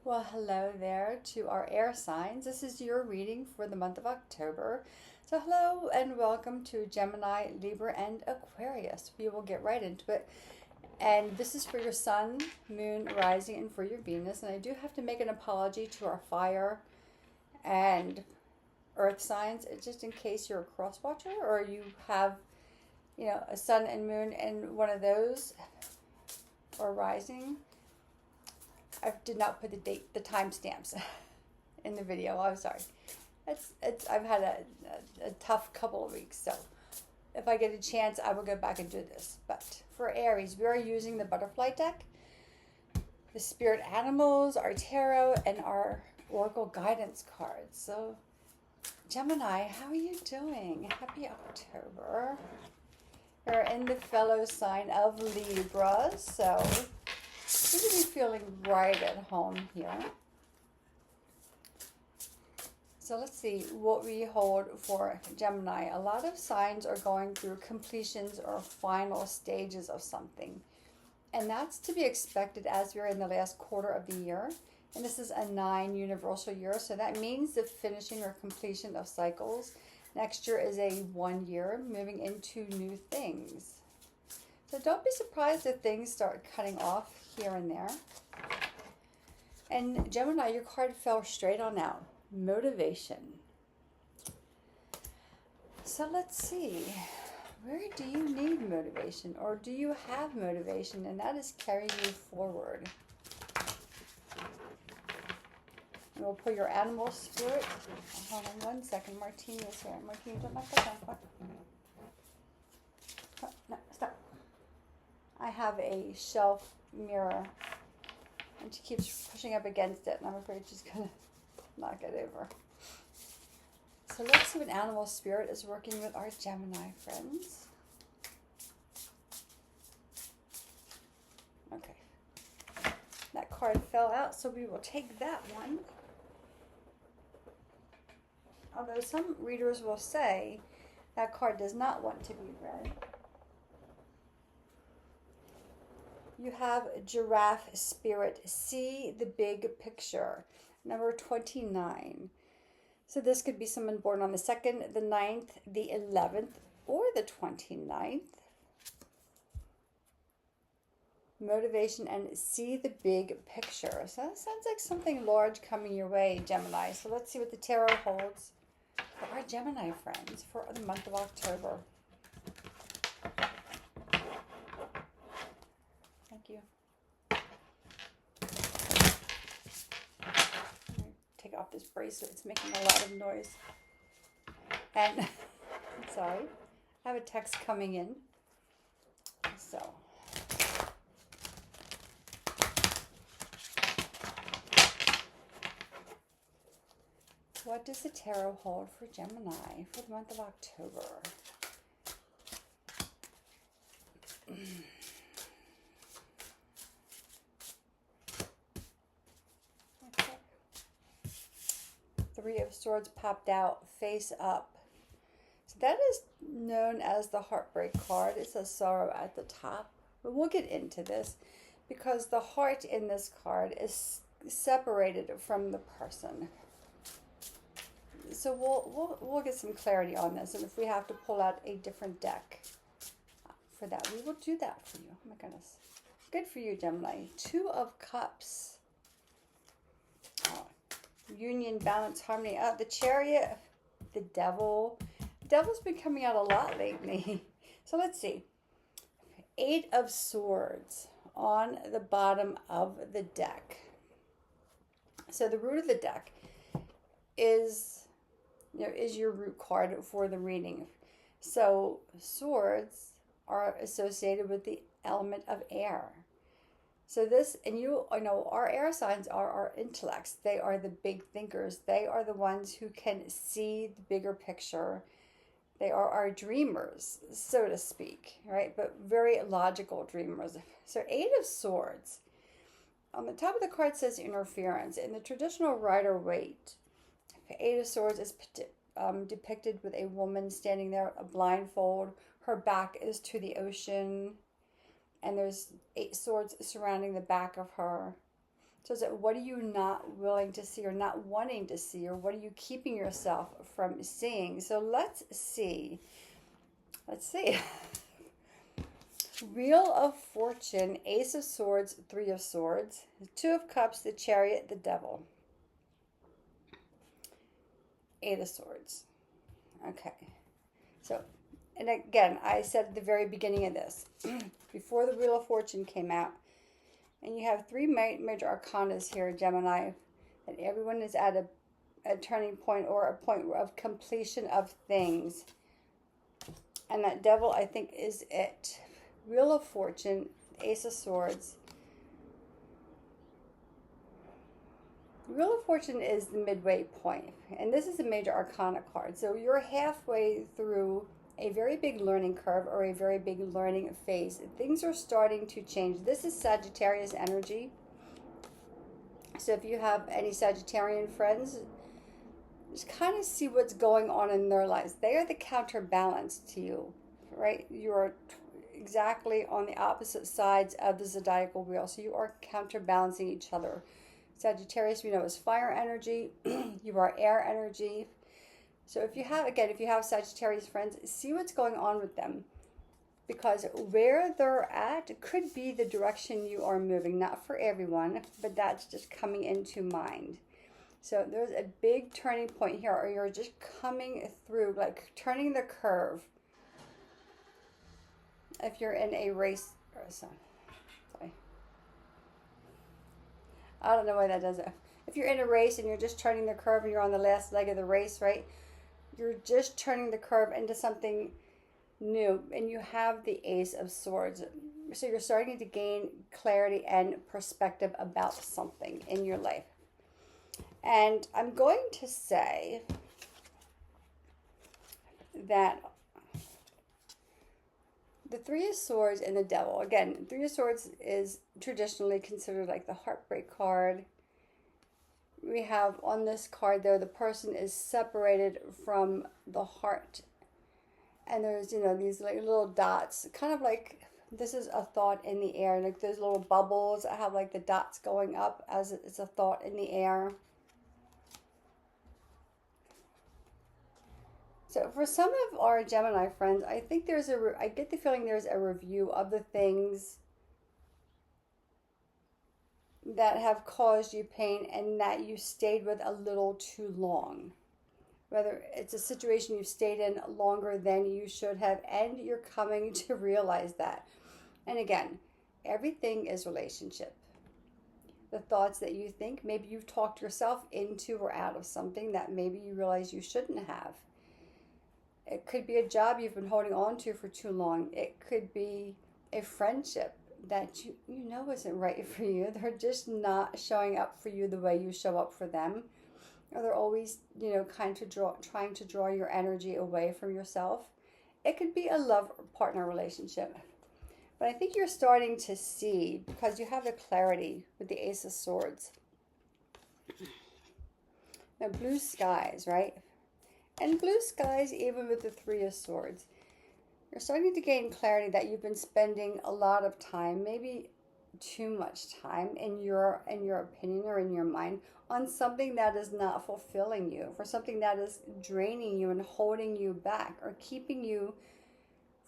Well, hello there to our air signs. This is your reading for the month of October. So, hello and welcome to Gemini, Libra, and Aquarius. We will get right into it. And this is for your sun, moon, rising, and for your Venus. And I do have to make an apology to our fire and earth signs, just in case you're a cross watcher or you have, a sun and moon in one of those or rising. I did not put the date, the timestamps in the video. I'm sorry. I've had a tough couple of weeks, so if I get a chance, I will go back and do this. But for Aries, we are using the butterfly deck, the spirit animals, our tarot, and our oracle guidance cards. So, Gemini, how are you doing? Happy October. You're in the fellow sign of Libra, so you should be feeling right at home here. So let's see what we hold for Gemini. A lot of signs are going through completions or final stages of something. And that's to be expected as we're in the last quarter of the year. And this is a 9 universal year. So that means the finishing or completion of cycles. Next year is a 1 year moving into new things. So don't be surprised if things start cutting off here and there. And Gemini, your card fell straight on out. Motivation. So let's see. Where do you need motivation, or do you have motivation and that is carrying you forward? And we'll pull your animal spirit. Hold on 1 second. Martini is here. Martini, don't knock that down. Oh, no, stop. I have a shelf mirror and she keeps pushing up against it and I'm afraid she's going to knock it over. So let's see what animal spirit is working with our Gemini friends. Okay. That card fell out, so we will take that one. Although some readers will say that card does not want to be read. You have giraffe spirit. See the big picture. Number 29. So this could be someone born on the 2nd, the 9th, the 11th, or the 29th. Motivation and see the big picture. So that sounds like something large coming your way, Gemini. So let's see what the tarot holds for our Gemini friends for the month of October. Thank you. Take off this bracelet. It's making a lot of noise. And I'm sorry. I have a text coming in. So what does the tarot hold for Gemini for the month of October? Three of Swords popped out, face up. So that is known as the heartbreak card. It says sorrow at the top. But we'll get into this because the heart in this card is separated from the person. So we'll get some clarity on this. And if we have to pull out a different deck for that, we will do that for you. Oh my goodness. Good for you, Gemini. 2 of Cups. Oh. Union, balance, harmony. The Chariot, the Devil. The Devil's been coming out a lot lately. So let's see. 8 of Swords on the bottom of the deck. So the root of the deck is your root card for the reading. So swords are associated with the element of air. So this, and you know, our air signs are our intellects. They are the big thinkers. They are the ones who can see the bigger picture. They are our dreamers, so to speak, right? But very logical dreamers. So 8 of Swords. On the top of the card says interference. In the traditional Rider-Waite, 8 of Swords is depicted with a woman standing there, a blindfold. Her back is to the ocean. And there's 8 swords surrounding the back of her. So what are you not willing to see or not wanting to see, or what are you keeping yourself from seeing? So let's see. Let's see. Wheel of Fortune, Ace of Swords, Three of Swords, Two of Cups, the Chariot, the Devil, Eight of Swords. Okay. So, and again, I said at the very beginning of this, before the Wheel of Fortune came out, and you have three major arcanas here, Gemini, and everyone is at a turning point or a point of completion of things. And that Devil, I think, is it. Wheel of Fortune, Ace of Swords. Wheel of Fortune is the midway point, and this is a major arcana card. So you're halfway through a very big learning curve or a very big learning phase. Things are starting to change. This is Sagittarius energy. So if you have any Sagittarian friends, just kind of see what's going on in their lives. They are the counterbalance to you, right? You are exactly on the opposite sides of the zodiacal wheel. So you are counterbalancing each other. Sagittarius, we know, is fire energy. You are air energy. So if you have Sagittarius friends, see what's going on with them. Because where they're at could be the direction you are moving. Not for everyone, but that's just coming into mind. So there's a big turning point here, or you're just coming through, like turning the curve. If you're in a race, sorry. I don't know why that does it. If you're in a race and you're just turning the curve and you're on the last leg of the race, right? You're just turning the curve into something new, and you have the Ace of Swords. So you're starting to gain clarity and perspective about something in your life. And I'm going to say that the Three of Swords and the Devil. Again, Three of Swords is traditionally considered like the heartbreak card. We have on this card, though, the person is separated from the heart. And there's, these like little dots, kind of like this is a thought in the air. Like those little bubbles that have like the dots going up as it's a thought in the air. So for some of our Gemini friends, I think I get the feeling there's a review of the things that have caused you pain and that you stayed with a little too long. Whether it's a situation you've stayed in longer than you should have, and you're coming to realize that. And again, everything is relationship. The thoughts that you think, maybe you've talked yourself into or out of something that maybe you realize you shouldn't have. It could be a job you've been holding on to for too long. It could be a friendship that you know isn't right for you. They're just not showing up for you the way you show up for them. Or they're always, trying to draw your energy away from yourself. It could be a love partner relationship. But I think you're starting to see, because you have the clarity with the Ace of Swords. Now, blue skies, right? And blue skies, even with the Three of Swords. You're starting to gain clarity that you've been spending a lot of time, maybe too much time in your opinion or in your mind, on something that is not fulfilling you, for something that is draining you and holding you back, or keeping you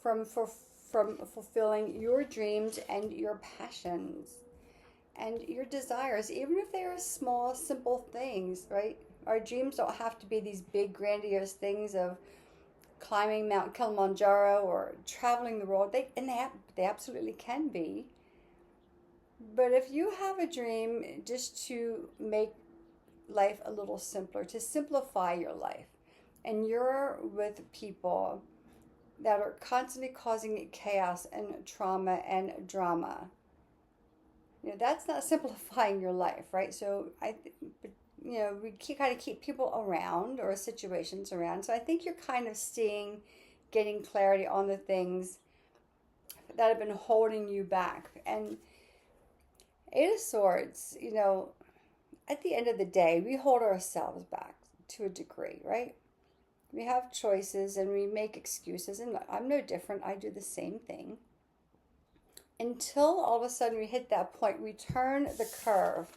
from fulfilling your dreams and your passions and your desires, even if they are small, simple things, right? Our dreams don't have to be these big, grandiose things of climbing Mount Kilimanjaro or traveling the world. They absolutely can be. But if you have a dream just to make life a little simpler, to simplify your life, and you're with people that are constantly causing chaos and trauma and drama, that's not simplifying your life, right? So we kind of keep people around, or situations around. So I think you're kind of getting clarity on the things that have been holding you back. And Eight of Swords, at the end of the day, we hold ourselves back to a degree, right? We have choices and we make excuses, and I'm no different. I do the same thing. Until all of a sudden we hit that point, we turn the curve,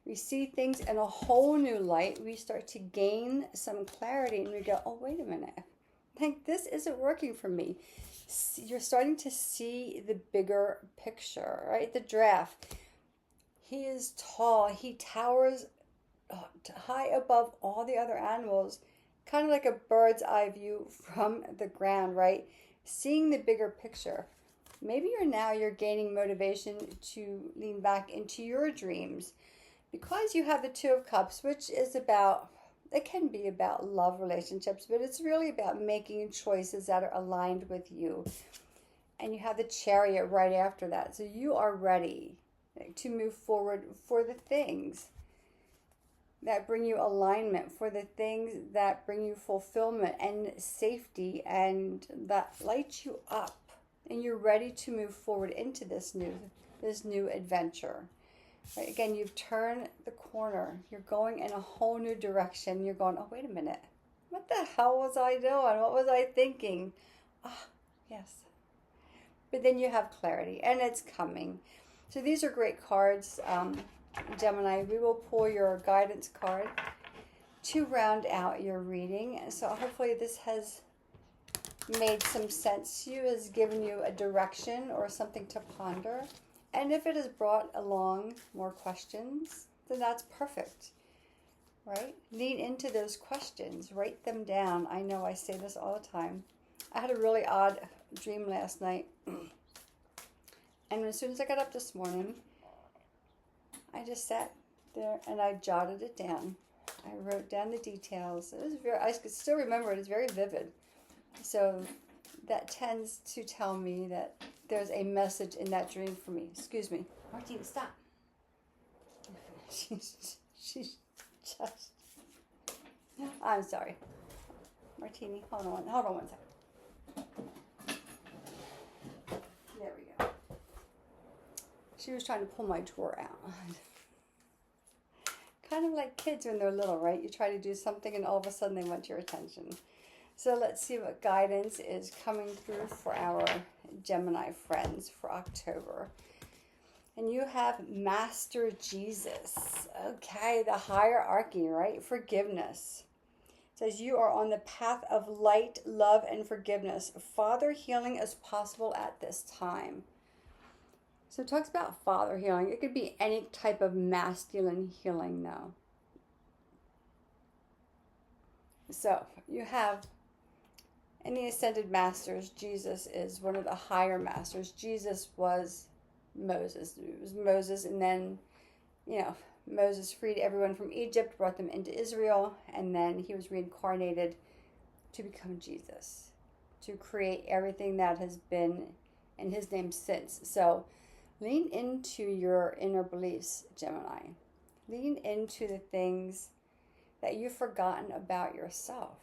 We see things in a whole new light. We start to gain some clarity and we go, oh, wait a minute. Like, this isn't working for me. You're starting to see the bigger picture, right? The giraffe. He is tall. He towers high above all the other animals, kind of like a bird's eye view from the ground, right? Seeing the bigger picture. Maybe you're gaining motivation to lean back into your dreams because you have the Two of Cups, which is about, it can be about love relationships, but it's really about making choices that are aligned with you. And you have the Chariot right after that. So you are ready to move forward for the things that bring you alignment, for the things that bring you fulfillment and safety and that light you up. And you're ready to move forward into this new adventure. Right? Again, you've turned the corner. You're going in a whole new direction. You're going, oh, wait a minute. What the hell was I doing? What was I thinking? Ah, yes. But then you have clarity, and it's coming. So these are great cards, Gemini. We will pull your guidance card to round out your reading. So hopefully this has made some sense to you, has given you a direction or something to ponder. And if it has brought along more questions, then that's perfect, right? Lean into those questions. Write them down. I know I say this all the time. I had a really odd dream last night. And as soon as I got up this morning, I just sat there and I jotted it down. I wrote down the details. It was I could still remember it. It's very vivid. So that tends to tell me that there's a message in that dream for me. Excuse me. Martina, stop. She's just... I'm sorry. Martini, hold on one second. There we go. She was trying to pull my drawer out. Kind of like kids when they're little, right? You try to do something and all of a sudden they want your attention. So let's see what guidance is coming through for our Gemini friends for October. And you have Master Jesus. Okay, the hierarchy, right? Forgiveness. It says you are on the path of light, love, and forgiveness. Father healing is possible at this time. So it talks about father healing. It could be any type of masculine healing now. So you have in the Ascended Masters, Jesus is one of the higher masters. Jesus was Moses. It was Moses, and then, Moses freed everyone from Egypt, brought them into Israel, and then he was reincarnated to become Jesus, to create everything that has been in his name since. So lean into your inner beliefs, Gemini. Lean into the things that you've forgotten about yourself.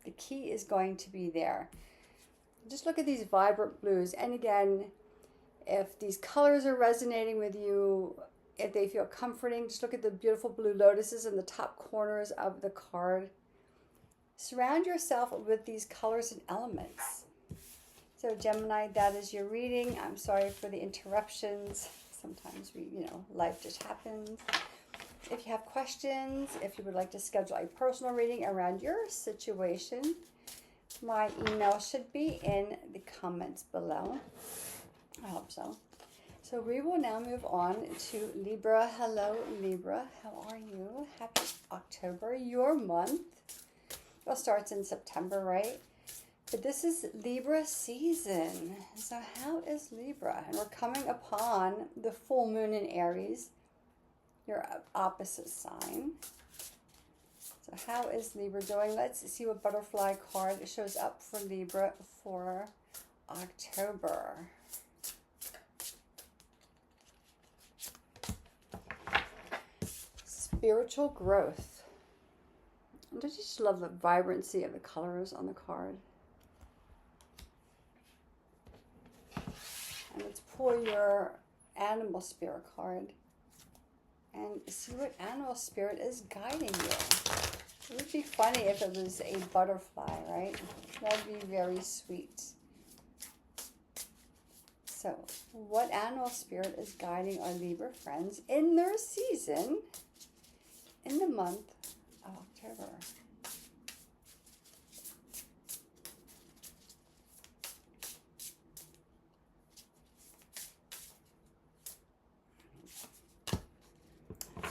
The key is going to be there. Just look at these vibrant blues. And again, if these colors are resonating with you, if they feel comforting, just look at the beautiful blue lotuses in the top corners of the card. Surround yourself with these colors and elements. So Gemini, that is your reading. I'm sorry for the interruptions. Sometimes life just happens. If you have questions, if you would like to schedule a personal reading around your situation, my email should be in the comments below. I hope so. So we will now move on to Libra. Hello, Libra. How are you? Happy October, your month. Well, starts in September, right? But this is Libra season. So how is Libra? And we're coming upon the full moon in Aries, your opposite sign. So how is Libra doing? Let's see what butterfly card shows up for Libra for October. Spiritual growth. Don't you just love the vibrancy of the colors on the card? And let's pull your animal spirit card and see what animal spirit is guiding you. It would be funny if it was a butterfly, right? That would be very sweet. So So, what animal spirit is guiding our Libra friends in their season in the month of October?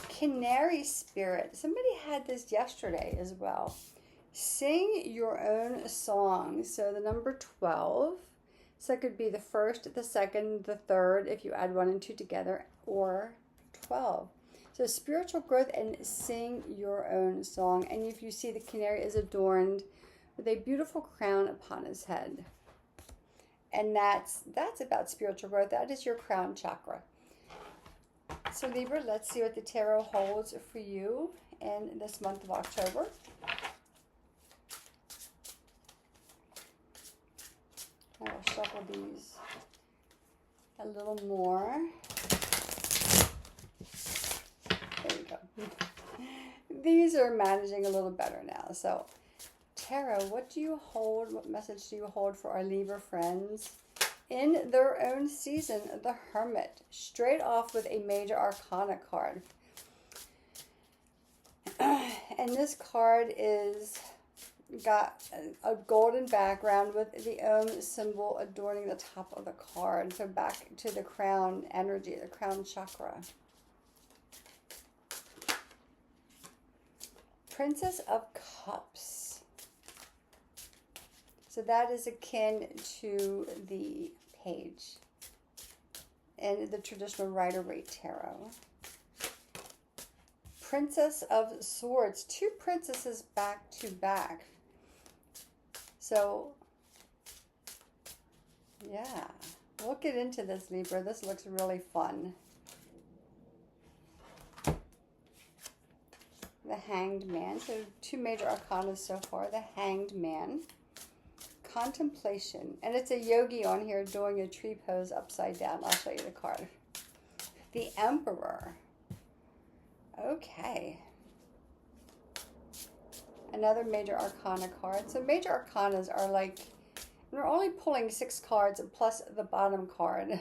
Canary spirit. Somebody had this yesterday as well. Sing your own song. So the number 12. So it could be the first, the second, the third, if you add 1 and 2 together, or 12. So spiritual growth and sing your own song. And if you see, the canary is adorned with a beautiful crown upon his head. And that's about spiritual growth. That is your crown chakra. So Libra, let's see what the tarot holds for you in this month of October. I will shuffle these a little more. There we go. These are managing a little better now. So tarot, what do you hold? What message do you hold for our Libra friends in their own season? The Hermit, straight off with a major arcana card. And this card is got a golden background with the Om symbol adorning the top of the card. So back to the crown energy, the crown chakra. Princess of Cups. So that is akin to the page in the traditional Rider-Waite tarot. Princess of Swords, 2 princesses back to back. So, yeah, we'll get into this, Libra. This looks really fun. The Hanged Man. So 2 major arcana so far. The Hanged Man. Contemplation. And it's a yogi on here doing a tree pose upside down. I'll show you the card. The Emperor. Okay. Another major arcana card. So major arcanas are like, we're only pulling 6 cards plus the bottom card.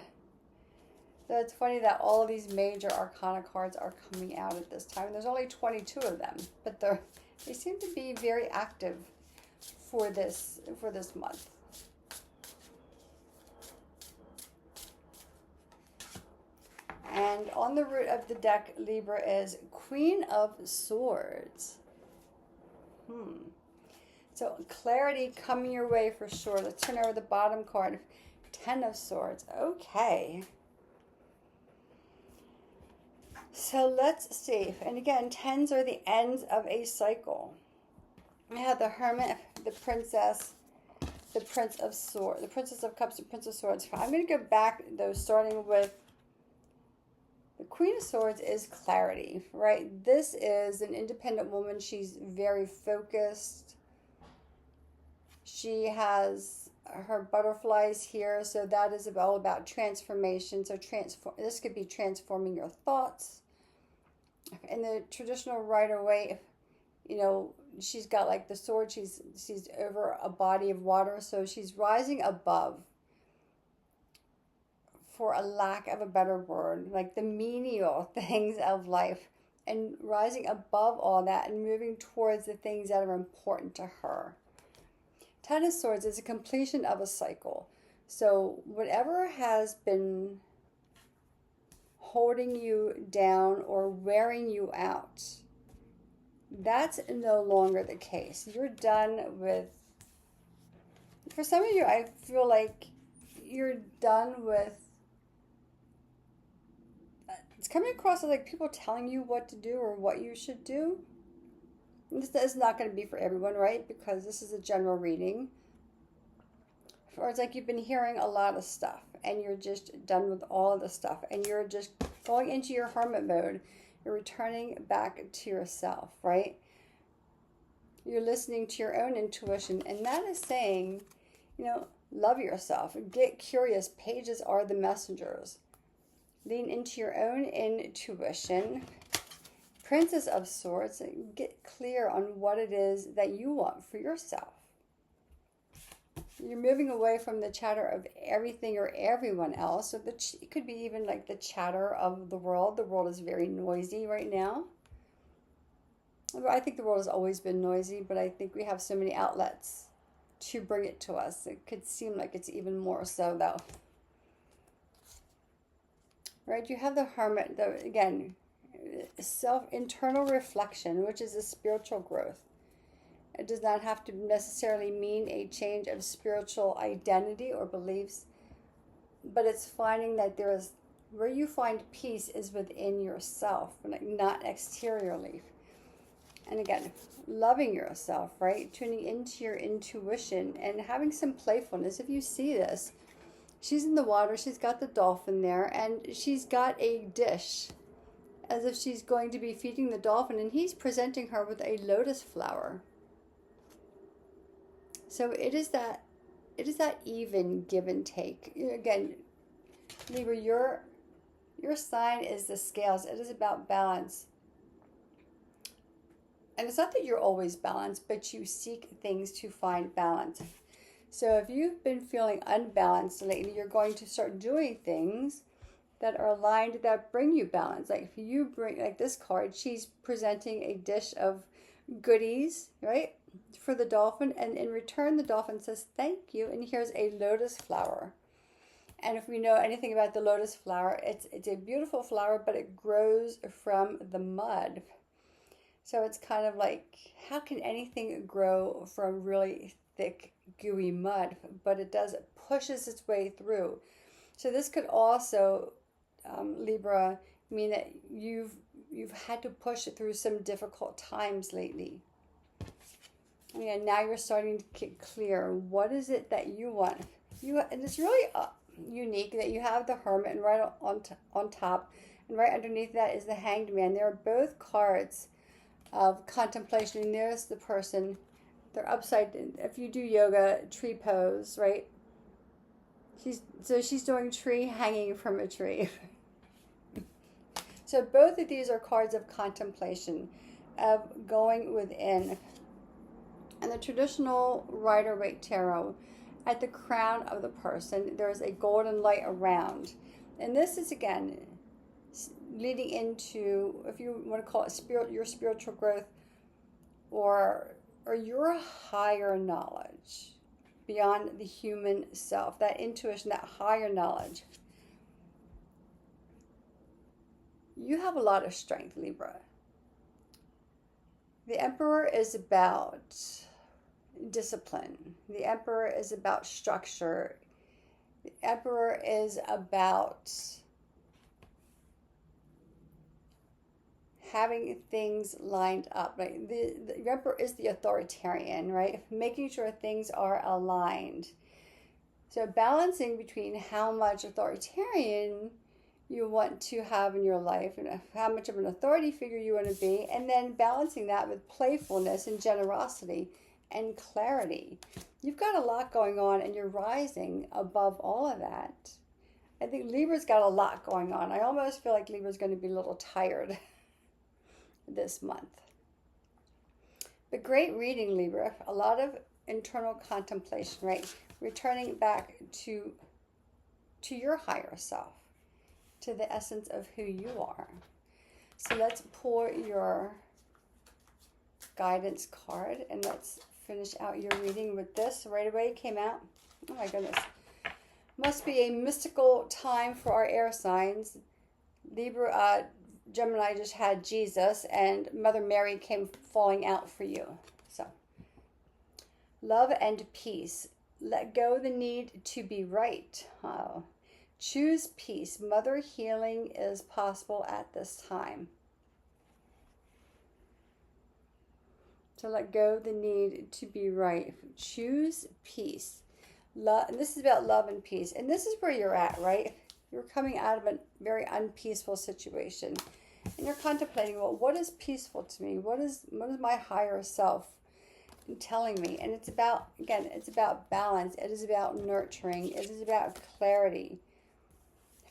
So it's funny that all of these major arcana cards are coming out at this time. There's only 22 of them, but they seem to be very active for this month. And on the root of the deck, Libra, is Queen of Swords. So clarity coming your way for sure. Let's turn over the bottom card. 10 of Swords. Okay. So let's see. And again, 10s are the ends of a cycle. We have the Hermit, the Princess, the Prince of Swords, the Princess of Cups, the Prince of Swords. I'm going to go back, though, starting with the Queen of Swords is clarity, right? This is an independent woman. She's very focused. She has her butterflies here, so that is all about transformation. So this could be transforming your thoughts. In the traditional Rider-Waite, you know, she's got like the sword, she's over a body of water, so she's rising above, for a lack of a better word, like the menial things of life, and rising above all that and moving towards the things that are important to her. 10 of Swords is a completion of a cycle. So whatever has been holding you down or wearing you out, that's no longer the case. You're done with, for some of you, I feel like you're done with, it's coming across as like people telling you what to do or what you should do. This is not going to be for everyone, right? Because this is a general reading. Or it's like you've been hearing a lot of stuff and you're just done with all of the stuff and you're just going into your hermit mode. You're returning back to yourself, right? You're listening to your own intuition, and that is saying, you know, love yourself, get curious. Pages are the messengers. Lean into your own intuition. Princess of Swords, get clear on what it is that you want for yourself. You're moving away from the chatter of everything or everyone else. So it could be even like the chatter of the world. The world is very noisy right now. I think the world has always been noisy, but I think we have so many outlets to bring it to us. It could seem like it's even more so, though. Right? You have the Hermit, again, internal reflection, which is a spiritual growth. It does not have to necessarily mean a change of spiritual identity or beliefs, but it's finding that where you find peace is within yourself, not exteriorly. And again, loving yourself, right? Tuning into your intuition and having some playfulness. If you see this, she's in the water, she's got the dolphin there, and she's got a dish as if she's going to be feeding the dolphin, and he's presenting her with a lotus flower. So it is that even give and take. Again, Libra, your sign is the scales. It is about balance. And it's not that you're always balanced, but you seek things to find balance. So if you've been feeling unbalanced lately, you're going to start doing things that are aligned, that bring you balance. Like if you bring, like this card, she's presenting a dish of goodies, right, for the dolphin, and in return the dolphin says thank you, and here's a lotus flower. And if we know anything about the lotus flower, it's a beautiful flower, but it grows from the mud. So it's kind of like, how can anything grow from really thick gooey mud? But it does, it pushes its way through. So this could also, Libra, mean that you've had to push it through some difficult times lately. And now you're starting to get clear. What is it that you want? And it's really unique that you have the Hermit, and right on top, and right underneath that is the Hanged Man. They're both cards of contemplation. And there's the person. They're upside down. If you do yoga, tree pose, right? She's doing tree hanging from a tree. So both of these are cards of contemplation, of going within. And the traditional Rider-Waite Tarot, at the crown of the person, there's a golden light around. And this is, again, leading into, if you want to call it your spiritual growth, or your higher knowledge beyond the human self, that intuition, that higher knowledge. You have a lot of strength, Libra. The Emperor is about discipline. The Emperor is about structure. The Emperor is about having things lined up. Right? The Emperor is the authoritarian, right? Making sure things are aligned. So balancing between how much authoritarian you want to have in your life and how much of an authority figure you want to be, and then balancing that with playfulness and generosity and clarity. You've got a lot going on, and you're rising above all of that. I think Libra's got a lot going on. I almost feel like Libra's going to be a little tired this month. But great reading, Libra. A lot of internal contemplation, right? Returning back to your higher self, to the essence of who you are. So let's pull your guidance card, and let's finish out your reading with this. Right away it came out. Oh my goodness. Must be a mystical time for our air signs. Libra, Gemini just had Jesus, and Mother Mary came falling out for you. So, love and peace. Let go the need to be right. Choose peace. Mother healing is possible at this time. To let go the need to be right. Choose peace. Love, and this is about love and peace. And this is where you're at, right? You're coming out of a very unpeaceful situation. And you're contemplating, well, what is peaceful to me? What is my higher self telling me? And it's about, again, it's about balance. It is about nurturing. It is about clarity.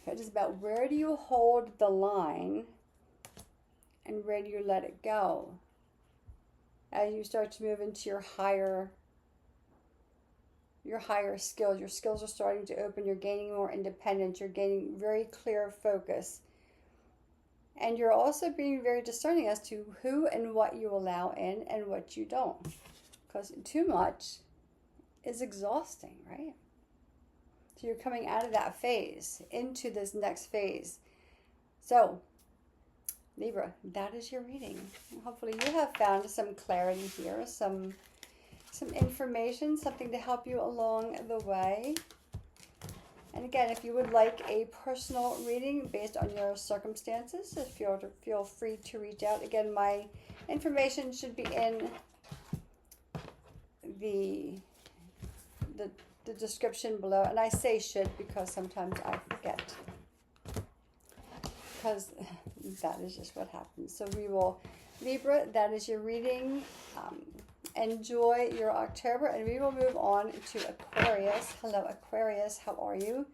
It is about, where do you hold the line and where do you let it go? As you start to move into your higher your higher skills. Your skills are starting to open. You're gaining more independence. You're gaining very clear focus. And you're also being very discerning as to who and what you allow in and what you don't. Because too much is exhausting, right? So you're coming out of that phase into this next phase. So, Libra, that is your reading. Hopefully you have found some clarity here, some information, something to help you along the way. And again, if you would like a personal reading based on your circumstances, feel free to reach out. Again, my information should be in the description below. And I say should because sometimes I forget. Because that is just what happens. So we will, Libra, that is your reading. Enjoy your October, and we will move on to Aquarius. Hello, Aquarius. How are you?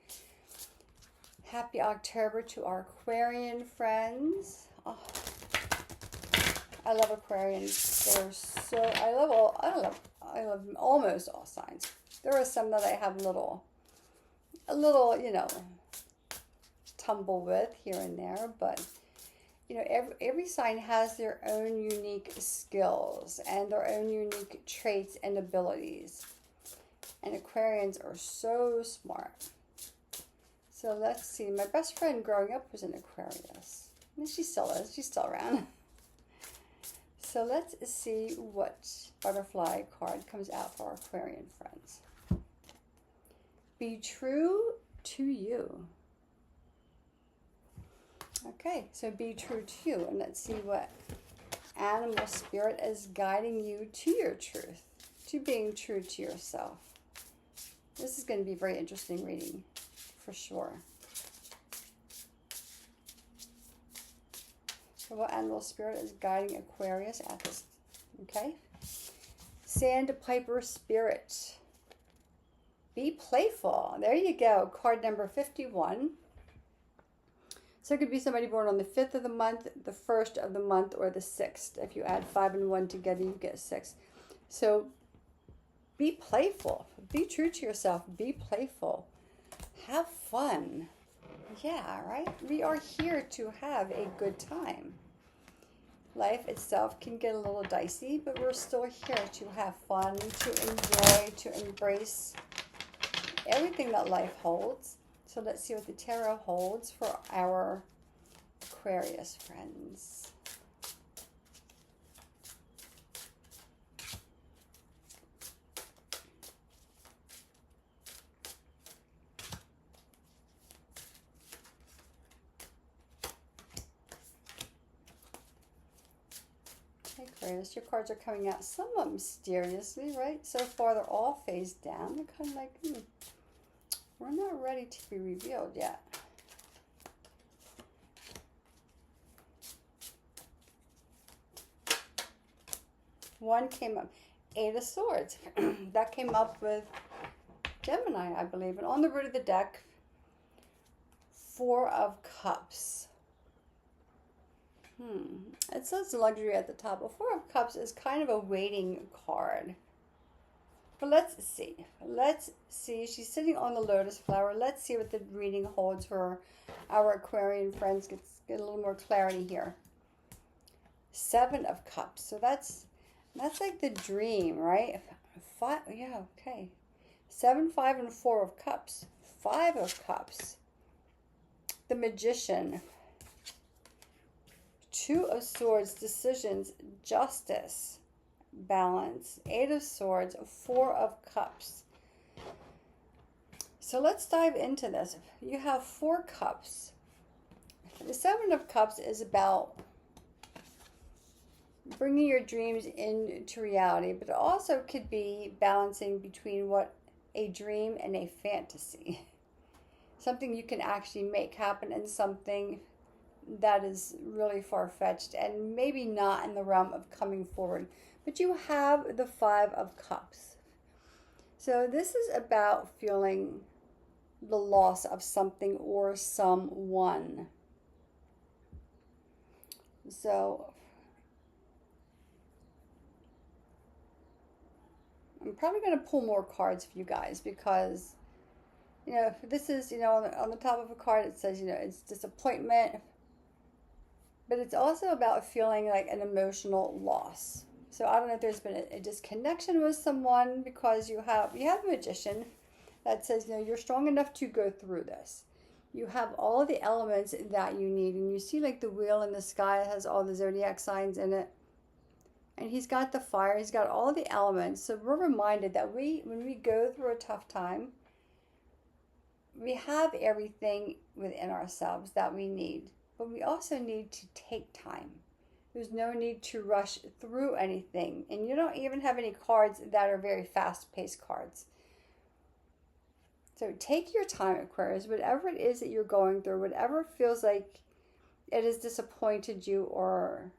Happy October to our Aquarian friends. Oh, I love Aquarians. They're so, I love almost all signs. There are some that I have a little, tumble with here and there, but every sign has their own unique skills and their own unique traits and abilities. And Aquarians are so smart. So let's see. My best friend growing up was an Aquarius. And she still is. She's still around. So let's see what butterfly card comes out for our Aquarian friends. Be true to you. Okay, so be true to you, and let's see what animal spirit is guiding you to your truth, to being true to yourself. This is going to be a very interesting reading, for sure. So what animal spirit is guiding Aquarius at this, okay? Sandpiper spirit. Be playful. There you go, card number 51. So it could be somebody born on the 5th of the month, the 1st of the month, or the 6th. If you add 5 and 1 together, you get 6. So be playful. Be true to yourself. Be playful. Have fun. Yeah, right? We are here to have a good time. Life itself can get a little dicey, but we're still here to have fun, to enjoy, to embrace everything that life holds. So let's see what the tarot holds for our Aquarius friends. Okay, Aquarius, your cards are coming out somewhat mysteriously, right? So far they're all face down. They're kind of like, we're not ready to be revealed yet. One came up, 8 of Swords. That came up with Gemini, I believe. And on the root of the deck, 4 of Cups. It says luxury at the top. Well, 4 of Cups is kind of a waiting card. But let's see. Let's see. She's sitting on the lotus flower. Let's see what the reading holds for our Aquarian friends. Get a little more clarity here. 7 of Cups. So that's like the dream, right? 5. Yeah, okay. 7, 5, and 4 of Cups. 5 of Cups. The Magician. 2 of Swords. Decisions. Justice. Balance. 8 of Swords. 4 of Cups. So let's dive into this. You have 4 cups. The 7 of Cups is about bringing your dreams into reality, but it also could be balancing between what a dream and a fantasy. Something you can actually make happen and something that is really far-fetched and maybe not in the realm of coming forward. But you have the 5 of Cups. So this is about feeling the loss of something or someone. So I'm probably going to pull more cards for you guys because, you know, this is, you know, on the top of a card it says, you know, it's disappointment, but it's also about feeling like an emotional loss. So I don't know if there's been a disconnection with someone because you have a magician that says, you know, you're strong enough to go through this. You have all the elements that you need, and you see like the wheel in the sky has all the zodiac signs in it. And he's got the fire, he's got all the elements. So we're reminded that when we go through a tough time, we have everything within ourselves that we need. But we also need to take time. There's no need to rush through anything. And you don't even have any cards that are very fast-paced cards. So take your time, Aquarius, whatever it is that you're going through, whatever feels like it has disappointed you or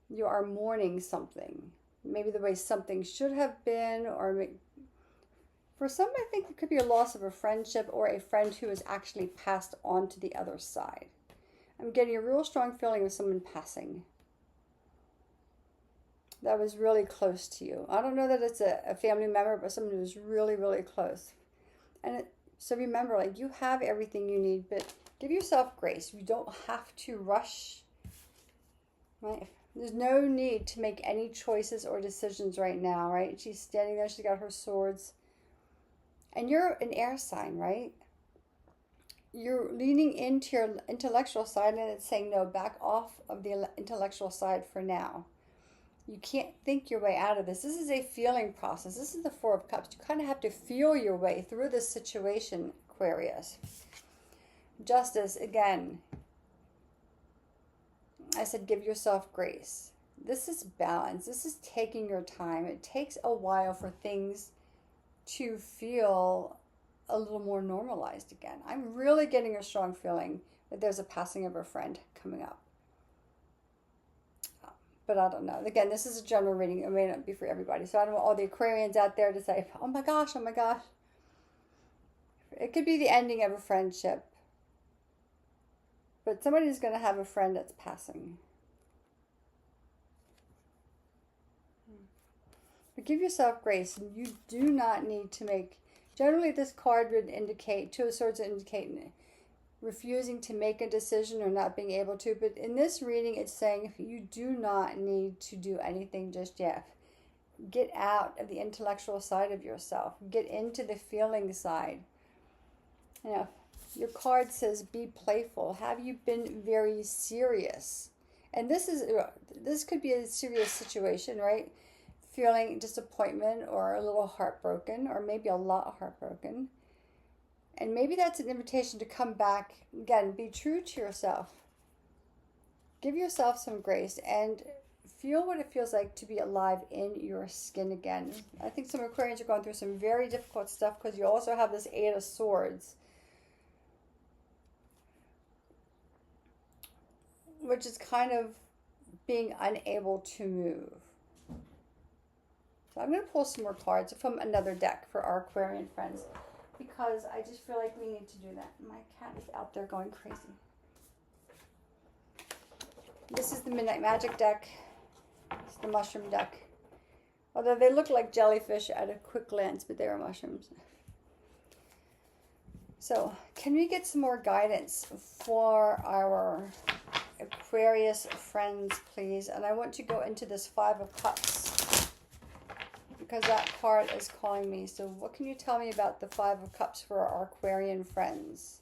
you are mourning something. Maybe the way something should have been, or for some, I think it could be a loss of a friendship or a friend who has actually passed on to the other side. I'm getting a real strong feeling of someone passing that was really close to you. I don't know that it's a family member, but someone who's really, really close. So remember, like, you have everything you need, but give yourself grace. You don't have to rush, right? There's no need to make any choices or decisions right now, right? She's standing there, she's got her swords. And you're an air sign, right? You're leaning into your intellectual side, and it's saying, no, back off of the intellectual side for now. You can't think your way out of this. This is a feeling process. This is the Four of Cups. You kind of have to feel your way through this situation, Aquarius. Justice, again. I said give yourself grace. This is balance. This is taking your time. It takes a while for things to feel a little more normalized again. I'm really getting a strong feeling that there's a passing of a friend coming up. But I don't know. Again, this is a general reading. It may not be for everybody. So I don't want all the Aquarians out there to say, oh my gosh, oh my gosh. It could be the ending of a friendship. But somebody's going to have a friend that's passing. But give yourself grace. And you do not need to make... Generally, this card would indicate, Two of Swords would indicate refusing to make a decision or not being able to. But in this reading, it's saying you do not need to do anything just yet. Get out of the intellectual side of yourself. Get into the feeling side. You know, your card says be playful. Have you been very serious? And this could be a serious situation, right? Feeling disappointment or a little heartbroken, or maybe a lot heartbroken. And maybe that's an invitation to come back. Again, be true to yourself. Give yourself some grace and feel what it feels like to be alive in your skin again. I think some Aquarians are going through some very difficult stuff because you also have this Eight of Swords, which is kind of being unable to move. So I'm going to pull some more cards from another deck for our Aquarian friends, because I just feel like we need to do that. My cat is out there going crazy. This is the Midnight Magic deck. It's the mushroom deck. Although they look like jellyfish at a quick glance, but they are mushrooms. So, can we get some more guidance for our Aquarius friends, please? And I want to go into this Five of Cups, because that card is calling me. So what can you tell me about the Five of Cups for our Aquarian friends,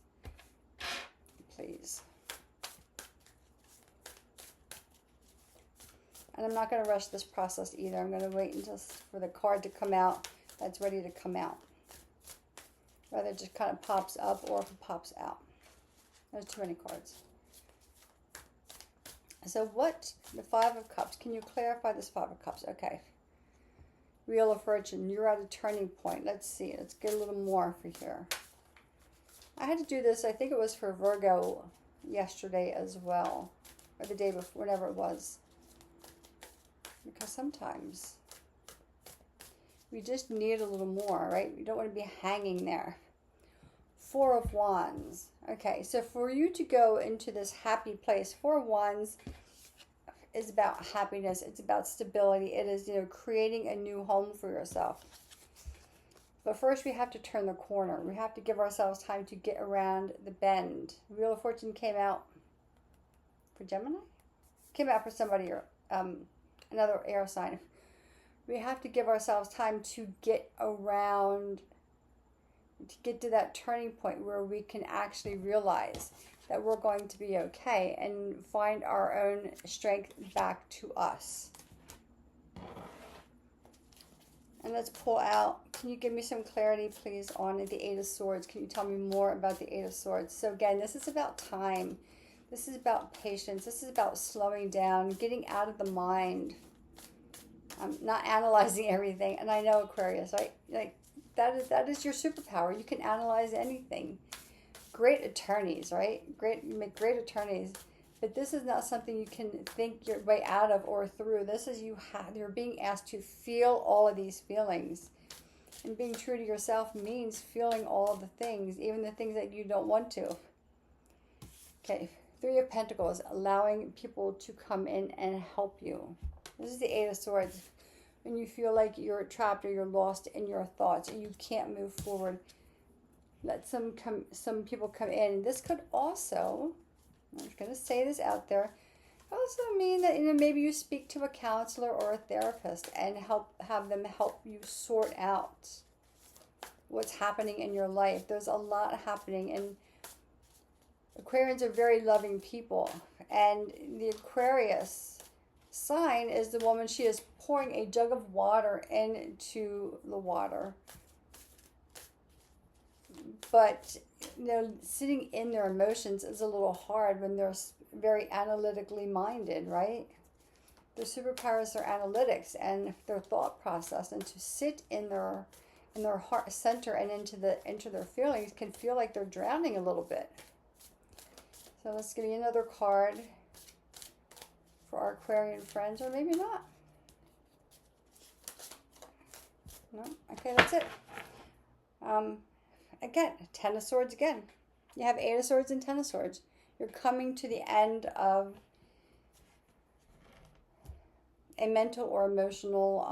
please? And I'm not going to rush this process either. I'm going to wait until for the card to come out that's ready to come out. Whether it just kind of pops up or if it pops out. There's too many cards. So what, the Five of Cups, can you clarify this Five of Cups? Okay. Wheel of Fortune, you're at a turning point. Let's see, let's get a little more for here. I had to do this, I think it was for Virgo yesterday as well. Or the day before, whatever it was. Because sometimes we just need a little more, right? We don't want to be hanging there. Four of Wands. Okay, so for you to go into this happy place, Four of Wands, is about happiness. It's about stability. It is, creating a new home for yourself. But first we have to turn the corner. We have to give ourselves time to get around the bend. Wheel of Fortune came out for Gemini? Came out for somebody, or another air sign. We have to give ourselves time to get around, to get to that turning point where we can actually realize that we're going to be okay and find our own strength back to us. And let's pull out, can you give me some clarity, please, on the Eight of Swords? Can you tell me more about the Eight of Swords? So again, this is about time. This is about patience. This is about slowing down, getting out of the mind. Not analyzing everything. And I know, Aquarius, right? Like that is your superpower. You can analyze anything. Great attorneys, right? You make great attorneys. But this is not something you can think your way out of or through. This is you're being asked to feel all of these feelings. And being true to yourself means feeling all of the things, even the things that you don't want to. Okay, Three of Pentacles, allowing people to come in and help you. This is the Eight of Swords. When you feel like you're trapped or you're lost in your thoughts and you can't move forward, let some people come in. This could also, I'm just going to say this out there, also mean that maybe you speak to a counselor or a therapist and have them help you sort out what's happening in your life. There's a lot happening, and Aquarians are very loving people, and the Aquarius sign is the woman. She is pouring a jug of water into the water, but sitting in their emotions is a little hard when they're very analytically minded, right? Their superpowers are analytics and their thought process, and to sit in their heart center and into their feelings can feel like they're drowning a little bit. So let's give you another card for our Aquarian friends, or maybe not. No? Okay, that's it. Again, Ten of Swords again. You have Eight of Swords and Ten of Swords. You're coming to the end of a mental or emotional,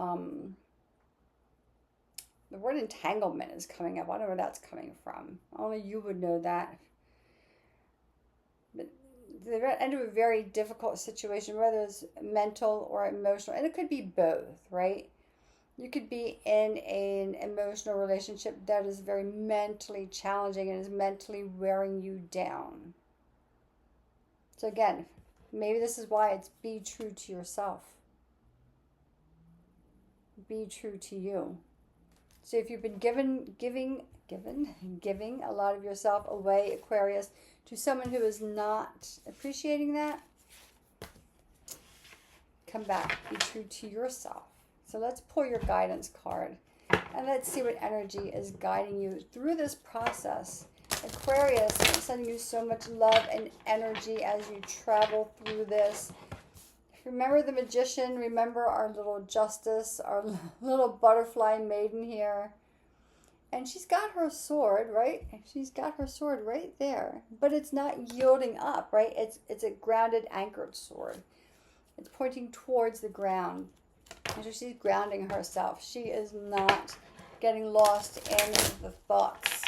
the word entanglement is coming up. I don't know where that's coming from. Only you would know that. But the end of a very difficult situation, whether it's mental or emotional, and it could be both, right? You could be in an emotional relationship that is very mentally challenging and is mentally wearing you down. So again, maybe this is why it's be true to yourself. Be true to you. So if you've been giving a lot of yourself away, Aquarius, to someone who is not appreciating that, come back. Be true to yourself. So let's pull your guidance card and let's see what energy is guiding you through this process. Aquarius, I'm sending you so much love and energy as you travel through this. Remember the Magician. Remember our little Justice, our little butterfly maiden here. And she's got her sword, right? She's got her sword right there. But it's not yielding up, right? It's a grounded, anchored sword. It's pointing towards the ground. And so she's grounding herself. She is not getting lost in the thoughts.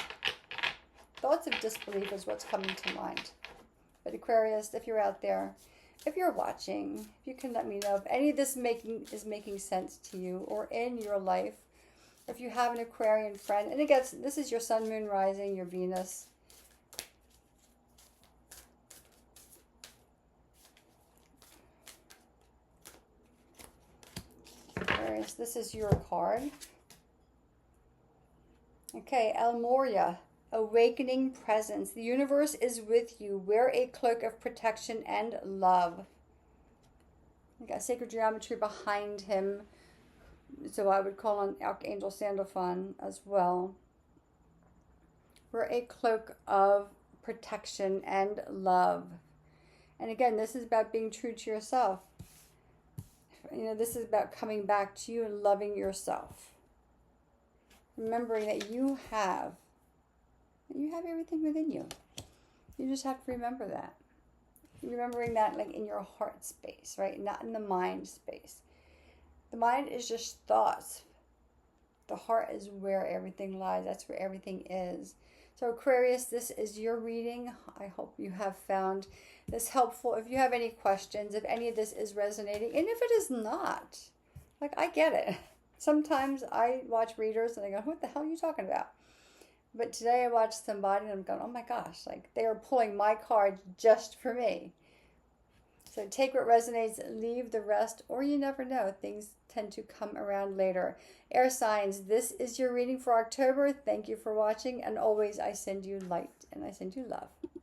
Thoughts of disbelief is what's coming to mind. But Aquarius, if you're out there, if you're watching, if you can let me know if any of this is making sense to you or in your life, if you have an Aquarian friend, and again, this is your Sun, Moon, Rising, your Venus. Aquarius, this is your card. Okay, El Moria, awakening presence. The universe is with you. Wear a cloak of protection and love. You got sacred geometry behind him. So I would call on Archangel Sandalphon as well. Wear a cloak of protection and love. And again, this is about being true to yourself. This is about coming back to you and loving yourself. Remembering that you have everything within you. You just have to remember that. remembering that like in your heart space, right? Not in the mind space. The mind is just thoughts. The heart is where everything lies. That's where everything is. So Aquarius, this is your reading. I hope you have found this helpful. If you have any questions, if any of this is resonating, and if it is not, like I get it. Sometimes I watch readers and I go, what the hell are you talking about? But today I watched somebody and I'm going, oh my gosh, like they are pulling my cards just for me. So take what resonates, leave the rest, or you never know. Things tend to come around later. Air signs, this is your reading for October. Thank you for watching. And always, I send you light and I send you love.